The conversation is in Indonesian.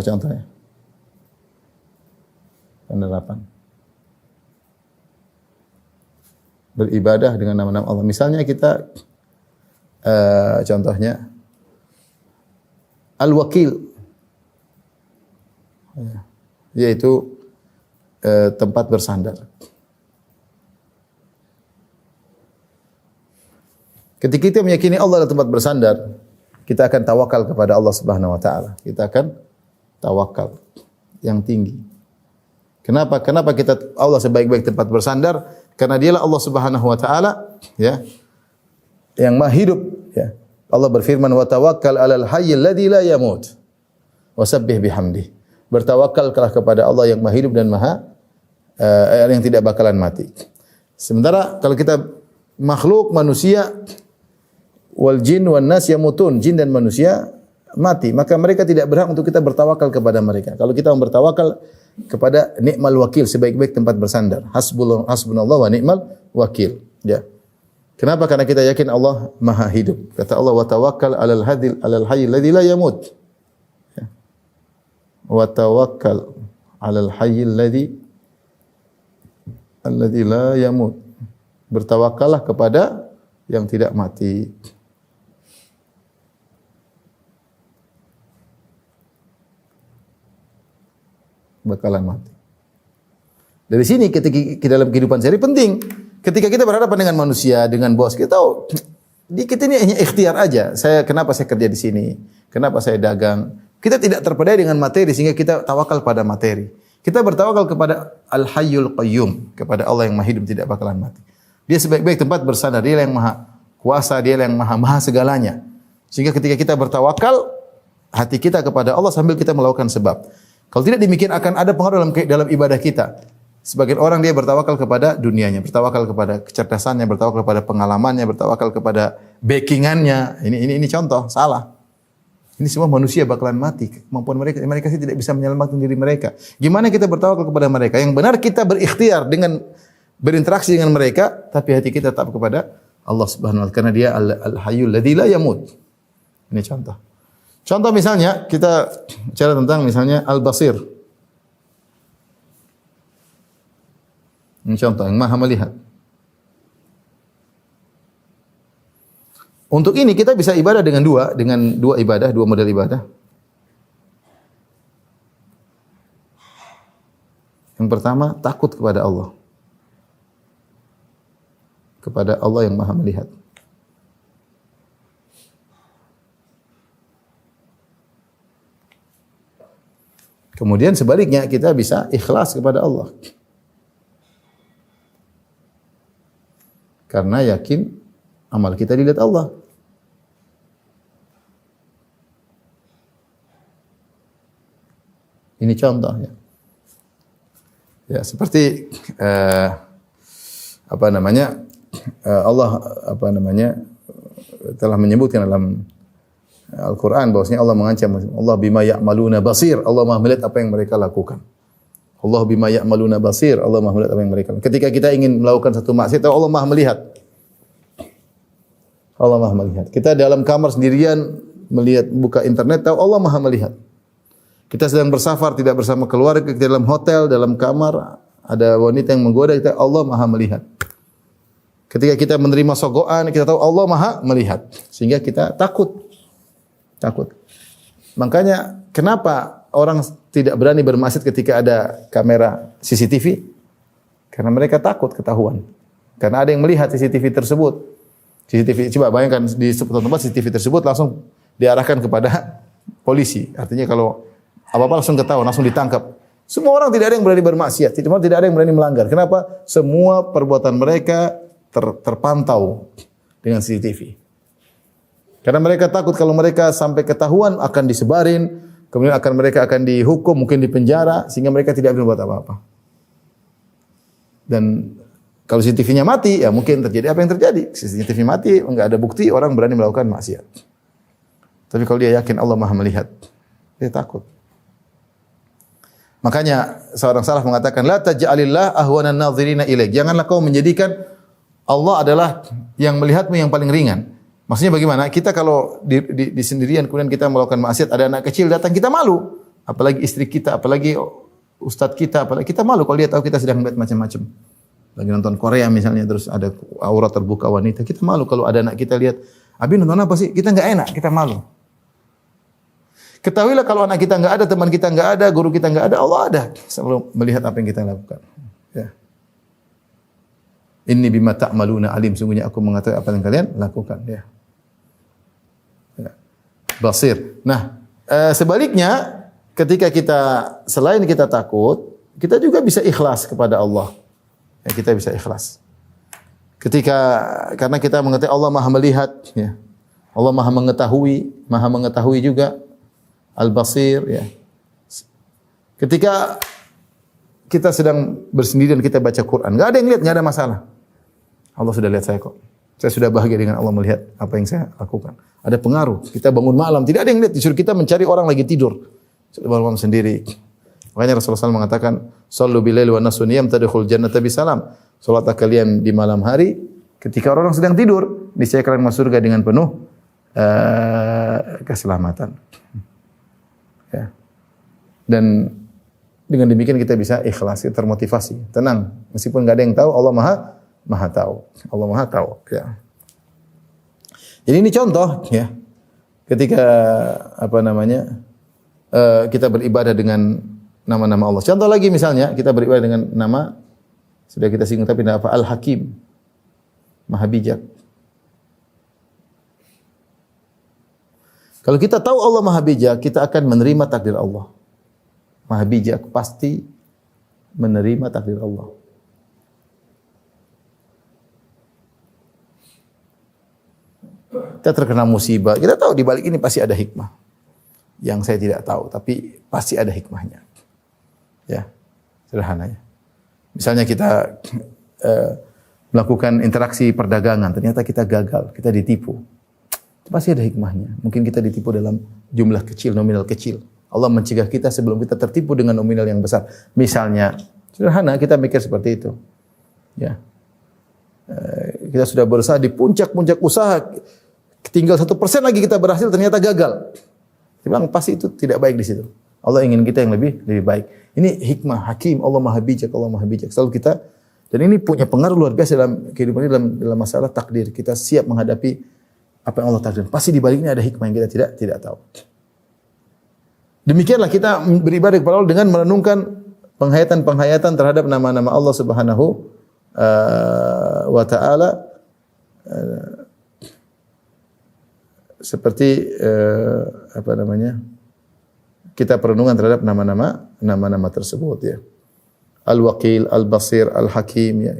Contohnya penerapan beribadah dengan nama-nama Allah. Misalnya kita contohnya Al-Wakil, yaitu tempat bersandar. Ketika kita meyakini Allah adalah tempat bersandar, kita akan tawakal kepada Allah Subhanahu wa taala. Kita akan tawakal yang tinggi. Kenapa? Kenapa kita Allah sebaik-baik tempat bersandar? Karena dialah Allah Subhanahu wa taala, ya, yang maha hidup, ya. Allah berfirman, "Wa tawakkal 'alal hayyil ladzi la yamut wa sabbih bihamdih." Bertawakallah kepada Allah yang maha hidup dan maha yang tidak bakalan mati. Sementara kalau kita makhluk manusia wal jin wan nas yamutun, jin dan manusia mati, maka mereka tidak berhak untuk kita bertawakal kepada mereka. Kalau kita mau bertawakal kepada ni'mal wakil, sebaik-baik tempat bersandar. Hasbunallah wa ni'mal wakil. Ya. Kenapa? Karena kita yakin Allah maha hidup. Kata Allah, wa tawakkal 'alal hayyil ladzi la yamut. Ya. Wa tawakkal 'alal hayyil ladzi la yamut. Bertawakallah kepada yang tidak mati. Bakalan mati. Dari sini ketika dalam kehidupan sehari penting. Ketika kita berhadapan dengan manusia, dengan bos, kita tahu kita ini hanya ikhtiar aja. Kenapa saya kerja di sini? Kenapa saya dagang? Kita tidak terpedaya dengan materi sehingga kita tawakal pada materi. Kita bertawakal kepada Al-Hayyul Qayyum, kepada Allah yang Maha Hidup tidak bakalan mati. Dia sebaik-baik tempat bersandar, dia yang Maha Kuasa, dia yang Maha segalanya. Sehingga ketika kita bertawakal, hati kita kepada Allah sambil kita melakukan sebab. Kalau tidak demikian akan ada pengaruh dalam ibadah kita. Sebagian orang dia bertawakal kepada dunianya, bertawakal kepada kecerdasannya, bertawakal kepada pengalamannya, bertawakal kepada backingannya. Ini contoh salah. Ini semua manusia bakalan mati. Kemampuan mereka sih tidak bisa menyelamatkan diri mereka. Gimana kita bertawakal kepada mereka? Yang benar kita berikhtiar dengan berinteraksi dengan mereka, tapi hati kita tetap kepada Allah Subhanahu wa taala karena dia Al-Hayyul ladzi la yamut. Ini contoh. Contoh misalnya kita bicara tentang misalnya Al-Basir. Ini contoh yang Maha melihat. Untuk ini kita bisa ibadah dengan dua ibadah, dua model ibadah. Yang pertama, takut kepada Allah. Kepada Allah yang Maha melihat. Kemudian sebaliknya kita bisa ikhlas kepada Allah. Karena yakin amal kita dilihat Allah. Ini contohnya. Ya, seperti Allah telah menyebutkan dalam Al-Quran bahwasanya Allah mengancam Allah bima ya'maluna basir. Allah Maha melihat apa yang mereka lakukan. Allah bima ya'maluna basir. Allah Maha melihat apa yang mereka lakukan. Ketika kita ingin melakukan satu maksiat, Allah Maha melihat. Allah Maha melihat. Kita dalam kamar sendirian melihat buka internet, tahu Allah Maha melihat. Kita sedang bersafar tidak bersama keluarga, kita dalam hotel, dalam kamar, ada wanita yang menggoda kita, Allah Maha melihat. Ketika kita menerima sogokan, kita tahu Allah Maha melihat. Sehingga kita takut. Makanya kenapa orang tidak berani bermaksiat ketika ada kamera CCTV? Karena mereka takut ketahuan. Karena ada yang melihat CCTV tersebut. CCTV, coba bayangkan di suatu tempat CCTV tersebut langsung diarahkan kepada polisi. Artinya kalau apa-apa langsung ketahuan, langsung ditangkap. Semua orang tidak ada yang berani bermaksiat, tidak ada yang berani melanggar. Kenapa? Semua perbuatan mereka terpantau dengan CCTV. Karena mereka takut kalau mereka sampai ketahuan akan disebarin, kemudian mereka akan dihukum, mungkin dipenjara, sehingga mereka tidak berbuat apa-apa. Dan kalau CCTV-nya mati, ya mungkin terjadi apa yang terjadi. CCTV mati, enggak ada bukti, orang berani melakukan maksiat. Tapi kalau dia yakin Allah Maha melihat, dia takut. Makanya seorang salaf mengatakan, la taj'alillah ahwanan nadhirina ilaik. Janganlah kau menjadikan Allah adalah yang melihatmu yang paling ringan. Maksudnya bagaimana? Kita kalau di sendirian kemudian kita melakukan maksiat, ada anak kecil datang, kita malu. apalagi istri kita, apalagi ustadz kita, apalagi kita malu kalau dia tahu kita sedang melihat macam-macam. Lagi nonton Korea misalnya, terus ada aurat terbuka wanita, kita malu kalau ada anak kita lihat, "Abi nonton apa sih?" Kita nggak enak, kita malu. Ketahuilah kalau anak kita nggak ada, teman kita nggak ada, guru kita nggak ada, Allah ada, selalu melihat apa yang kita lakukan. Ya. Inni bima ta'maluna alim, sungguhnya aku mengetahui apa yang kalian lakukan. Ya. Ya. Basir. Nah, sebaliknya, ketika kita selain kita takut, kita juga bisa ikhlas kepada Allah. Ya, kita bisa ikhlas. Karena kita mengetahui Allah Maha melihat, ya. Allah Maha mengetahui juga, Al-Basir, ya. Ketika kita sedang bersendirian kita baca Quran, enggak ada yang lihat, enggak ada masalah. Allah sudah lihat saya kok. Saya sudah bahagia dengan Allah melihat apa yang saya lakukan. Ada pengaruh. Kita bangun malam, tidak ada yang lihat, disuruh kita mencari orang lagi tidur. Bangun malam sendiri. Makanya Rasulullah SAW mengatakan, "Shallu bilaili wa nasu niyam tadkhul jannata bisalam." Salatlah kalian di malam hari ketika orang sedang tidur, niscaya kalian masuk surga dengan penuh keselamatan. Ya. Dan dengan demikian kita bisa ikhlas, termotivasi, tenang. Meskipun enggak ada yang tahu, Allah Maha tahu. Allah Maha tahu, ya. Jadi ini contoh, ya. Ketika kita beribadah dengan nama-nama Allah. Contoh lagi misalnya, kita beribadah dengan nama, sudah kita singgung tapi nama apa? Al-Hakim. Maha bijak. Kalau kita tahu Allah Maha bijak, kita akan menerima takdir Allah. Maha bijak pasti menerima takdir Allah. Kita terkena musibah, kita tahu di balik ini pasti ada hikmah. Yang saya tidak tahu, tapi pasti ada hikmahnya. Ya, sederhananya. Misalnya kita melakukan interaksi perdagangan, ternyata kita gagal, kita ditipu. Pasti ada hikmahnya. Mungkin kita ditipu dalam jumlah kecil, nominal kecil. Allah mencegah kita sebelum kita tertipu dengan nominal yang besar. Misalnya, sederhana kita mikir seperti itu. Ya, kita sudah berusaha di puncak-puncak usaha, tinggal 1% lagi kita berhasil, ternyata gagal. Memang pasti itu tidak baik di situ. Allah ingin kita yang lebih baik. Ini hikmah Hakim, Allah Maha bijak, Allah Maha bijak. Selalu kita, dan ini punya pengaruh luar biasa dalam kehidupan ini, dalam masalah takdir. Kita siap menghadapi apa yang Allah takdirkan. Pasti di baliknya ada hikmah yang kita tidak tahu. Demikianlah kita beribadah kepada Allah dengan merenungkan penghayatan terhadap nama-nama Allah Subhanahu wa taala, seperti kita perenungan terhadap nama-nama tersebut, ya. Al-Waqil, Al-Basir, Al-Hakim, ya.